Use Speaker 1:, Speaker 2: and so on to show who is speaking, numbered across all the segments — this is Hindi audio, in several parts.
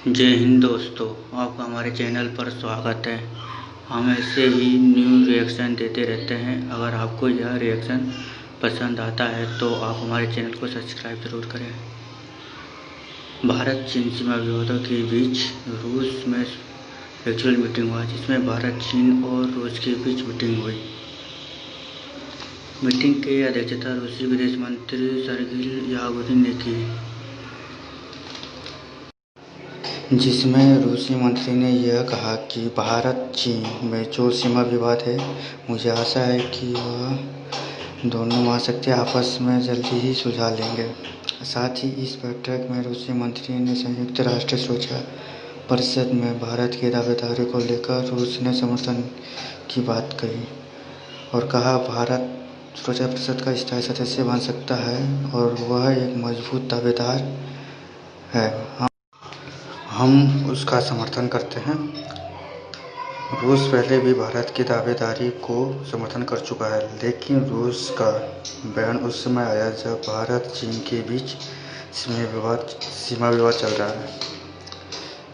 Speaker 1: जय हिंद दोस्तों, आपका हमारे चैनल पर स्वागत है। हम ऐसे ही न्यू रिएक्शन देते रहते हैं। अगर आपको यह रिएक्शन पसंद आता है तो आप हमारे चैनल को सब्सक्राइब ज़रूर करें। भारत चीन सीमा विवादों के बीच रूस में वर्चुअल मीटिंग हुआ, जिसमें भारत, चीन और रूस के बीच मीटिंग हुई। मीटिंग की अध्यक्षता रूसी विदेश मंत्री सर्गेई लावरोव ने की, जिसमें रूसी मंत्री ने यह कहा कि भारत चीन में जो सीमा विवाद है, मुझे आशा है कि वह दोनों महाशक्तियाँ आपस में जल्दी ही सुलझा लेंगे। साथ ही इस बैठक में रूसी मंत्री ने संयुक्त राष्ट्र सुरक्षा परिषद में भारत की दावेदारी को लेकर रूस ने समर्थन की बात कही और कहा, भारत सुरक्षा परिषद का स्थायी सदस्य बन सकता है और वह एक मजबूत दावेदार है। हम उसका समर्थन करते हैं। रूस पहले भी भारत की दावेदारी को समर्थन कर चुका है, लेकिन रूस का बयान उस समय आया जब भारत चीन के बीच सीमा विवाद चल रहा है।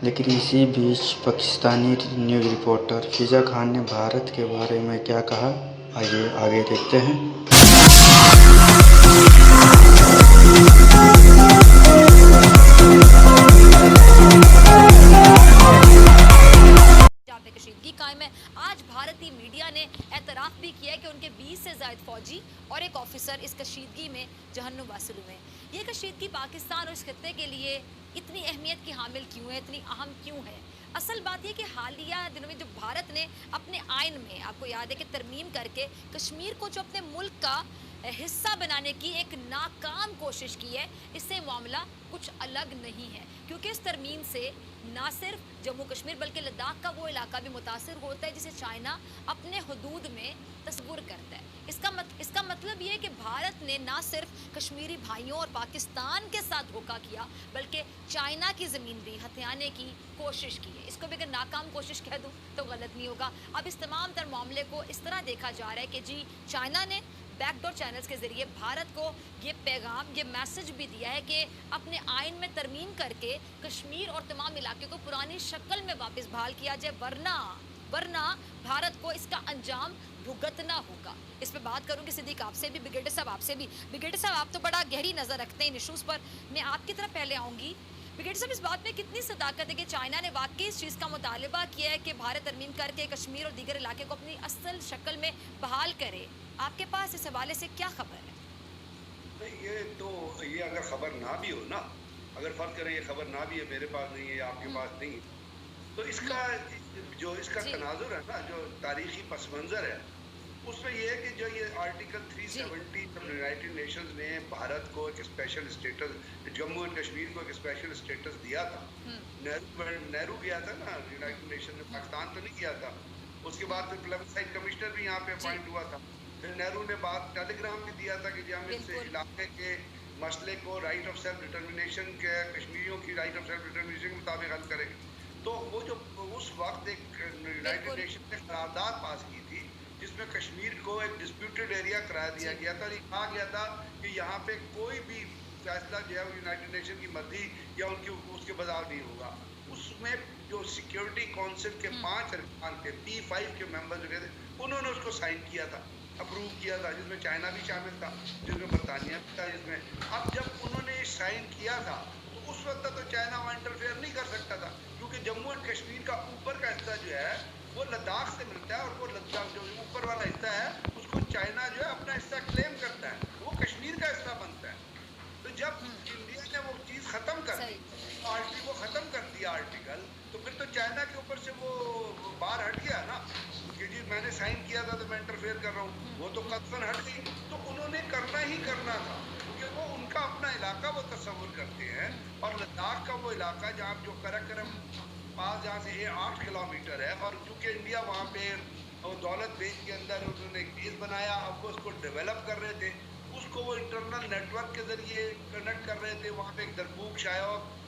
Speaker 1: लेकिन इसी बीच पाकिस्तानी न्यूज़ रिपोर्टर फिजा खान ने भारत के बारे में क्या कहा, आइए आगे देखते हैं।
Speaker 2: कशीदगी कायम है। आज भारतीय मीडिया ने एतराफ़ भी किया है कि उनके 20 से ज़ायद फौजी और एक ऑफिसर इस कशीदगी में जहन्नुम वासिल हुए हैं। ये कशीदगी पाकिस्तान और इस खत्ते के लिए इतनी अहमियत की हामिल क्यों है, इतनी अहम क्यों है? असल बात यह कि हालिया दिनों में जो भारत ने अपने आइन में, आपको याद है कि तरमीम करके कश्मीर को जो अपने मुल्क का हिस्सा बनाने की एक नाकाम कोशिश की है, इससे मामला कुछ अलग नहीं है, क्योंकि इस तरमीम से ना सिर्फ जम्मू कश्मीर बल्कि लद्दाख का वो इलाका भी मुतासिर होता है जिसे चाइना अपने हदूद में तस्वुर करता है। इसका मतलब ये है कि भारत ने ना सिर्फ कश्मीरी भाइयों और पाकिस्तान के साथ धोखा किया, बल्कि चाइना की ज़मीन भी हथियाने की कोशिश की है। इसको भी अगर नाकाम कोशिश कह दूँ तो गलत नहीं होगा। अब इस तमाम तर मामले को इस तरह देखा जा रहा है कि जी चाइना ने बैकडोर चैनल्स के ज़रिए भारत को ये पैगाम, ये मैसेज भी दिया है कि अपने आइन में तरमीम करके कश्मीर और तमाम इलाके को पुरानी शक्ल में वापस बहाल किया जाए, वरना भारत को इसका अंजाम भुगतना होगा। इस पर बात करूंगी सिद्दीक आपसे भी, ब्रिगेडियर साहब आपसे भी। ब्रिगेडियर साहब, आप तो बड़ा गहरी नज़र रखते हैं इन इशूज़ पर, मैं आपकी तरफ पहले आऊँगी। ब्रिगेडियर साहब, इस बात में कितनी सदाकत है कि चाइना ने वाकई इस चीज़ का मुतालबा किया है कि भारत तरमीम करके कश्मीर और दीगर इलाके को अपनी असल शक्ल में बहाल करे? आपके पास इस हवाले से क्या खबर है?
Speaker 3: ये अगर खबर ना भी हो ना, अगर फर्ज करें ये खबर ना भी है, मेरे पास नहीं है, आपके पास नहीं, तो इसका जो इसका तनाजुर है ना, जो तारीखी पस मंज़र है, उसमें यह है कि जो ये आर्टिकल 370 यूनाइटेड नेशंस ने भारत को एक special status, Jammu and Kashmir को एक स्पेशल स्टेटस दिया था। नेहरू गया था ना यूनाइटेड नेशन ने, पाकिस्तान तो नहीं किया था। उसके बाद फिर प्लेबसाइट कमिश्नर भी यहाँ पे अपॉइंट हुआ था। फिर नेहरू ने बात टेलीग्राम भी दिया था कि जब हम इस इलाके के मसले को राइट ऑफ सेल्फ डिटर्मिनेशन के, कश्मीरियों की राइट ऑफ सेल्फ डिटर्मिनेशन के मुताबिक हल करेंगे। तो वो जो उस वक्त एक यूनाइटेड नेशन ने करारदाद पास की थी जिसमें कश्मीर को एक डिस्प्यूटेड एरिया करार दिया गया था और ये कहा गया था कि यहाँ पे कोई भी फैसला जो है यूनाइटेड नेशन की मर्जी या उनकी उसके बजाव नहीं होगा। उसमें जो सिक्योरिटी काउंसिल के 5 अरकान थे, P5 के मेंबर्स जो थे, उन्होंने उसको साइन किया था, अप्रूव किया था, जिसमें चाइना भी शामिल था, जिसमें बरतानिया भी था, जिसमें अब जब उन्होंने साइन किया था तो उस वक्त तो चाइना वहाँ इंटरफेयर नहीं कर सकता था, क्योंकि जम्मू एंड कश्मीर का ऊपर का हिस्सा जो है वो लद्दाख से मिलता है और वो लद्दाख जो ऊपर वाला हिस्सा है उसको चाइना जो है अपना हिस्सा क्लेम करता है, वो कश्मीर का हिस्सा बनता है। तो जब इंडिया ने वो चीज़ ख़त्म कर दी, आर्टिकल को ख़त्म कर दिया आर्टिकल, तो फिर तो चाइना के ऊपर से वो बार हट गया ना कि जी मैंने साइन किया था तो मैं इंटरफेयर कर रहा हूँ, वो तो कतन हट गई। तो उन्होंने करना ही करना था, क्योंकि वो उनका अपना इलाका वो तस्वुर करते हैं और लद्दाख का वो इलाका जहाँ जो कराकरम पास, जहाँ से 8 किलोमीटर है, और चूँकि इंडिया वहाँ पे दौलत बेच के अंदर उन्होंने एक बेस बनाया, अब वो उसको डेवलप कर रहे थे, उसको वो इंटरनल नेटवर्क के ज़रिए कनेक्ट कर रहे थे। वहाँ पे एक दरबूक शायद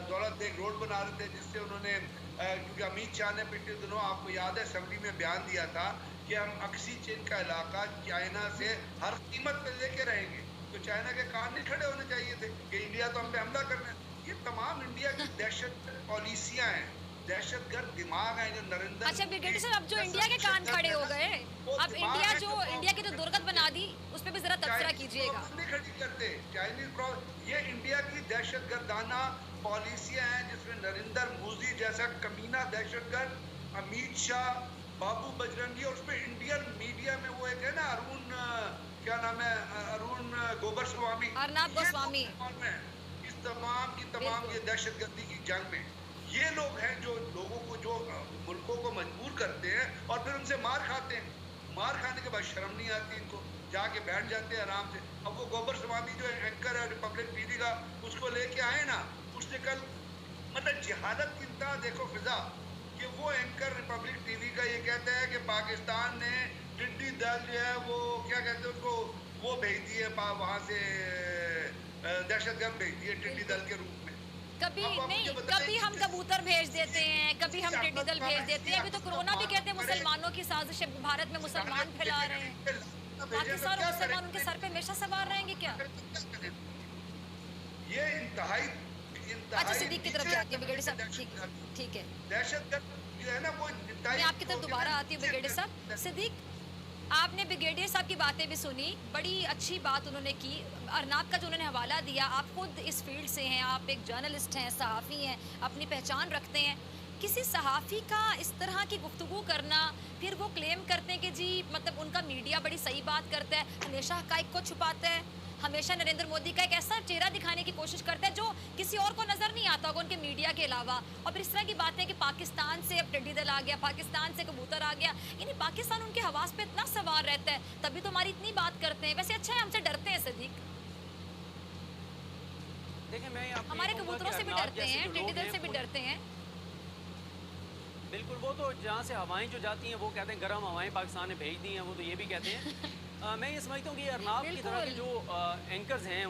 Speaker 3: दौलत एक रोड बना रहे थे, जिससे उन्होंने क्योंकि अमित शाह ने पिछले दिनों आपको याद है असेंबली में बयान दिया था कि हम अक्सी चीन का इलाका चाइना से हर कीमत पे लेके रहेंगे, तो चाइना के कान नहीं खड़े होने चाहिए थे कि इंडिया तो हम पे हमला करना है। ये तमाम इंडिया की दहशत पॉलिसियां हैं, दहशतगर्द दिमाग है जो नरेंद्र
Speaker 2: अच्छा ब्रिगेडियर
Speaker 3: मोदी
Speaker 2: साहब, अब जो इंडिया के कान खड़े हो गए,
Speaker 3: वो
Speaker 2: अब
Speaker 3: दिमाग
Speaker 2: इंडिया
Speaker 3: है
Speaker 2: जो
Speaker 3: जो
Speaker 2: इंडिया की जो दुर्गत बना दी उस पर भी जरा तबसरा कीजिएगा।
Speaker 3: नहीं खड़ी करते ये इंडिया की दहशतगर्दाना पॉलिसियां हैं जिसमें नरेंद्र मोदी जैसा कमीना दहशतगर्द, अमित शाह, बाबू बजरंगी, और उसमें इंडियन मीडिया में वो एक है ना अरुण, क्या नाम है, अरुण गोस्वामी,
Speaker 2: अर्नब गोस्वामी,
Speaker 3: इस तमाम की तमाम ये दहशतगर्दी की जंग में ये लोग हैं जो लोगों को, जो मुल्कों को मजबूर करते हैं और फिर उनसे मार खाते हैं। मार खाने के बाद शर्म नहीं आती इनको, जाके बैठ जाते हैं आराम से। अब वो गोस्वामी जो एंकर है रिपब्लिक टीवी का, उसको लेके आए ना, उसने कल मतलब जिहादत की इंतहा देखो फिजा, कि वो एंकर रिपब्लिक टीवी का ये कहता है कि पाकिस्तान ने टिड्डी दल जो है वो क्या कहते हैं उसको, वो भेज दिए वहां से, दहशतगर्द भेज दिए टिड्डी दल के रूप में।
Speaker 2: कभी नहीं, कभी हम कबूतर भेज देते हैं, कभी हम टिड्डी दल भेज देते हैं। अभी तो कोरोना भी कहते हैं मुसलमानों की साजिश, भारत में मुसलमान फैला रहे हैं। पाकिस्तान और मुसलमान उनके सर पे हमेशा सवार रहेंगे क्या?
Speaker 3: ये इंतहाई
Speaker 2: अच्छा सिद्दीक की तरफ जाती है ब्रिगेडियर साहब, ठीक है,
Speaker 3: दहशतगर्द जो है ना वो
Speaker 2: मैं आपकी तरफ दोबारा आती हूँ ब्रिगेडियर साहब। सिद्दीक, आपने ब्रिगेडियर साहब की बातें भी सुनी, बड़ी अच्छी बात उन्होंने की। अर्नब का जो उन्होंने हवाला दिया, आप खुद इस फील्ड से हैं, आप एक जर्नलिस्ट हैं, सहाफ़ी हैं, अपनी पहचान रखते हैं। किसी सहाफ़ी का इस तरह की गुफ्तगू करना, फिर वो क्लेम करते हैं कि जी मतलब उनका मीडिया बड़ी सही बात करता है, हमेशा हक़ाइक़ को छुपाता है, हमेशा नरेंद्र मोदी का एक ऐसा चेहरा दिखाने की कोशिश करता है जो किसी और को नज़र नहीं आता होगा उनके मीडिया के अलावा। और फिर इस तरह की बातें कि पाकिस्तान से अब टिड्डी दल आ गया, पाकिस्तान से कबूतर आ गया, यानी पाकिस्तान उनके हवास पे इतना सवार रहता है, तभी तो हमारी इतनी बात करते हैं। वैसे अच्छा है, हमसे डरते हैं सिद्दीक, हमारे कबूतरों से भी डरते हैं, टिड्डी दल से भी डरते हैं।
Speaker 4: बिल्कुल, वो तो जहाँ से हवाएं जो जाती हैं वो कहते हैं गर्म हवाएं पाकिस्तान ने भेज दी हैं, वो तो ये भी कहते हैं। मैं ये समझता हूँ कि अर्नब की तरह के जो एंकर्स हैं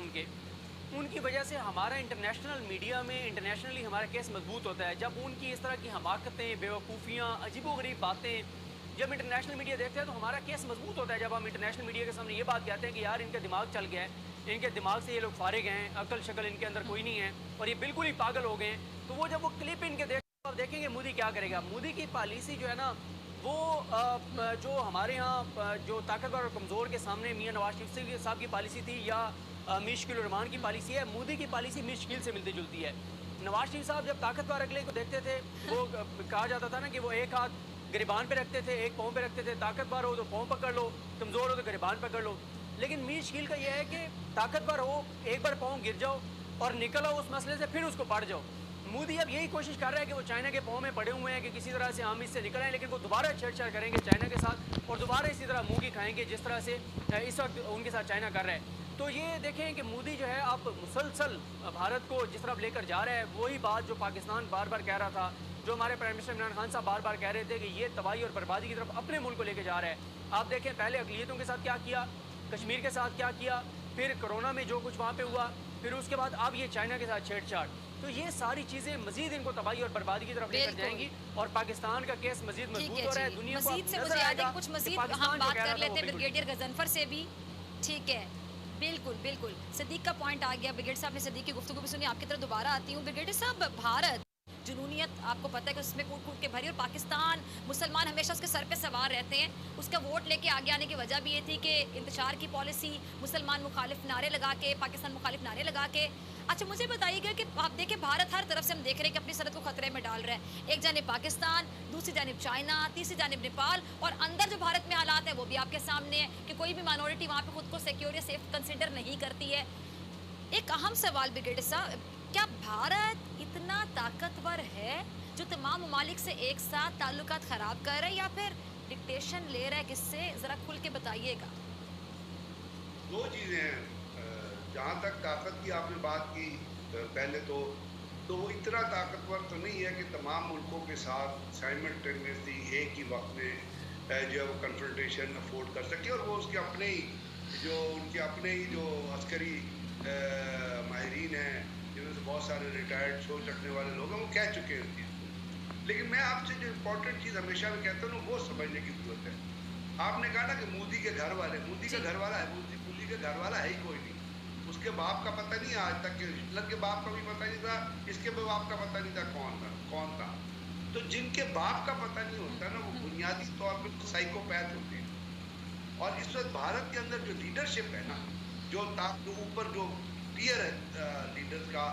Speaker 4: उनकी वजह से हमारा इंटरनेशनल मीडिया में इंटरनेशनली हमारा केस मजबूत होता है। जब उनकी इस तरह की हमाकतें, बेवकूफ़ियाँ, अजीबोगरीब बातें जब इंटरनेशनल मीडिया देखते हैं तो हमारा केस मजबूत होता है। जब हम इंटरनेशनल मीडिया के सामने ये बात कहते हैं कि यार इनका दिमाग चल गया है, इनके दिमाग से ये लोग फारिग हैं, अकल शक्ल इनके अंदर कोई नहीं है और ये बिल्कुल ही पागल हो गए हैं, तो वो जब वो क्लिप इनके देखेंगे मोदी क्या करेगा। मोदी की पॉलिसी जो है ना वो जो हमारे यहाँ जो ताकतवर और कमज़ोर के सामने मियाँ नवाज शरीफ साहब की पॉलिसी थी या मुश्किल रहमान की पॉलिसी है, मोदी की पॉलिसी मुश्किल से मिलती जुलती है। नवाज शरीफ साहब जब ताकतवर अगले को देखते थे वो कहा जाता था ना कि वो एक हाथ गिरबान पे रखते थे, एक पाँव पे रखते थे, ताकतवर हो तो पाँव पकड़ लो, कमज़ोर हो तो गिरबान पकड़ लो। लेकिन मुश्किल का यह है कि ताकतवर हो, एक बार पाँव गिर जाओ और निकल आओ उस मसले से, फिर उसको पड़ जाओ। मोदी अब यही कोशिश कर रहा है कि वो चाइना के पाँव में पड़े हुए हैं कि किसी तरह से हम इससे निकल आए, लेकिन वो दोबारा छेड़छाड़ करेंगे चाइना के साथ और दोबारा इसी तरह मुँह की खाएंगे जिस तरह से इस वक्त उनके साथ चाइना कर रहा है। तो ये देखें कि मोदी जो है अब मुसलसल भारत को जिस तरफ लेकर जा रहा है, वही बात जो पाकिस्तान बार बार कह रहा था, जो हमारे प्राइम मिनिस्टर इमरान खान साहब बार बार कह रहे थे कि ये तबाही और बर्बादी की तरफ अपने मुल्क को लेकर जा रहा है। आप देखें पहले अक़लियतों के साथ क्या किया, कश्मीर के साथ क्या किया, फिर कोरोना में जो कुछ वहाँ पे हुआ, फिर उसके बाद अब ये चाइना के साथ छेड़छाड़। तो ये सारी चीज़ें मजीद इनको तबाही और बर्बादी की तरफ लेकर जाएंगी और पाकिस्तान का केस मजीद मजबूत हो रहा है। दुनिया को
Speaker 2: मजीद से मुझे याद है कुछ मजीद हम बात कर लेते हैं ब्रिगेडियर गजनफर से भी, ठीक है। बिल्कुल बिल्कुल, सिद्दीक का पॉइंट आ गया। ब्रिगेडियर साहब ने सिद्दीक की गुफ्तगू भी सुनी, आपकी तरफ दोबारा आती हूँ। ब्रिगेडियर साहब, भारत जुनूनियत आपको पता है कि उसमें कूट कूट के भरी, और पाकिस्तान मुसलमान हमेशा उसके सर पे सवार रहते हैं। उसका वोट लेके आगे आने की वजह भी ये थी कि इंतशार की पॉलिसी, मुसलमान मुखालिफ नारे लगा के, पाकिस्तान मुखालिफ नारे लगा के। अच्छा मुझे बताइएगा कि आप देखें भारत हर तरफ से हम देख रहे हैं कि अपनी सरहद को खतरे में डाल रहा है। एक जानिब पाकिस्तान, दूसरी जानिब चाइना, तीसरी जानिब नेपाल, और अंदर जो भारत में हालात है वो भी आपके सामने है कि कोई भी माइनॉरिटी वहाँ पे खुद को सिक्योर या सेफ कंसिडर नहीं करती है। एक अहम सवाल ब्रिगेडियर साहब, क्या भारत इतना ताकतवर है जो तमाम ममालिक से एक साथ ताल्लुकात ख़राब कर रहा है, या फिर डिक्टेशन ले रहा है? किससे, ज़रा खुल के बताइएगा।
Speaker 3: दो चीज़ें हैं। जहाँ तक ताकत की आपने बात की, पहले तो वो इतना ताकतवर तो नहीं है कि तमाम मुल्कों के साथ साइमल्टेनियसली एक ही वक्त में जो है वो कन्फ्रंटेशन अफोर्ड कर सके। और वो उसके अपने ही जो अस्करी माहिरीन हैं, जिनमें से बहुत सारे रिटायर्ड सोच रखने वाले लोग हैं, वो कह चुके हैं इस चीज़ को। लेकिन मैं आपसे जो इम्पोर्टेंट चीज़ हमेशा भी कहता हूँ वो समझने की ज़रूरत है। आपने कहा ना कि मोदी के घर वाले, मोदी का घर वाला है, मोदी के घर वाला है ही कोई नहीं। उसके बाप का पता नहीं आज तक, हिटलर के बाप का भी पता नहीं था, इसके भी बाप का पता नहीं था कौन था। तो जिनके बाप का पता नहीं होता ना, वो बुनियादी तौर पर तो साइकोपैथ होते हैं। और इस वक्त भारत के अंदर जो लीडरशिप है ना, जो ऊपर जो टीयर है लीडर्स का,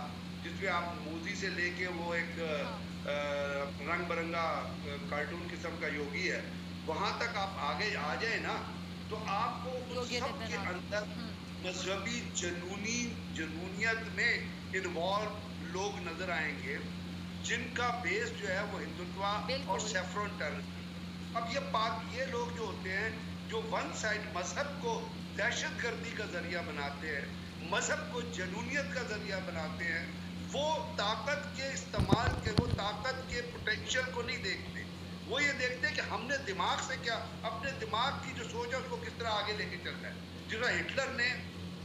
Speaker 3: जिसमें आप मोदी से लेके वो एक रंग बिरंगा कार्टून किस्म का योगी है, वहां तक आप आगे आ जाए ना, तो आपको उन सब के अंदर मजहबी जुनूनियत में इन्वॉल्व लोग नजर आएंगे, जिनका बेस जो है वो हिंदुत्व और सेफ्रॉन टेरर। अब ये लोग जो होते हैं, जो वन साइड मजहब को दहशतगर्दी का जरिया बनाते हैं, मजहब को जुनूनियत का जरिया बनाते हैं, वो ताकत के इस्तेमाल के, वो ताकत के पोटेंशियल को नहीं देखते। वो ये देखते हैं कि हमने दिमाग से क्या, अपने दिमाग की जो सोच है उसको किस तरह आगे लेके चलना है। जिस तरह हिटलर ने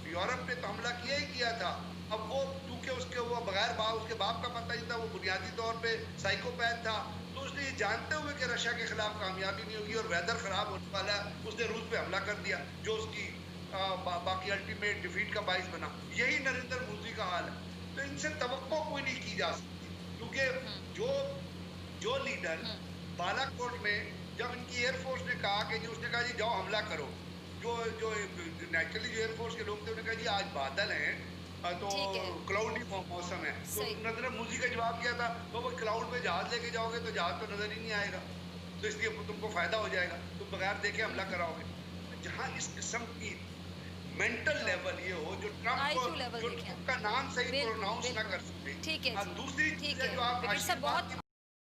Speaker 3: यूरोप पे तो हमला किया ही किया था, अब वो क्योंकि वो बगैर उसके बाप का पता नहीं था, वो बुनियादी तौर पे साइकोपैथ था, तो उसने ये जानते हुए कि रशिया के खिलाफ कामयाबी नहीं होगी और वेदर खराब होने वाला है, उसने रूस पे हमला कर दिया, जो उसकी बाकी अल्टीमेट डिफीट का बाइस बना। यही नरेंद्र मोदी का हाल है। तो इनसे तवक्को कोई नहीं की जा सकती, क्योंकि जो लीडर बालाकोट में जब इनकी एयरफोर्स ने कहा कि जी, उसने कहा जी जाओ हमला करो, जो नेचुरली जो एयरफोर्स के लोग थे उन्होंने कहा जी आज बादल हैं तो क्लाउडी मौसम है, तो नरेंद्र मोदी का जवाब किया था, तो वो क्लाउड में जहाज लेके जाओगे तो जहाज तो नजर ही नहीं आएगा, तो इसलिए तुमको फायदा हो जाएगा, तुम बगैर देखे हमला कराओगे। जहाँ इस किस्म की मेंटल लेवल ये हो, जो ट्रम्प का नाम सही प्रोनाउंस ना कर सकते।
Speaker 2: ठीक है,
Speaker 3: दूसरी चीज जो आप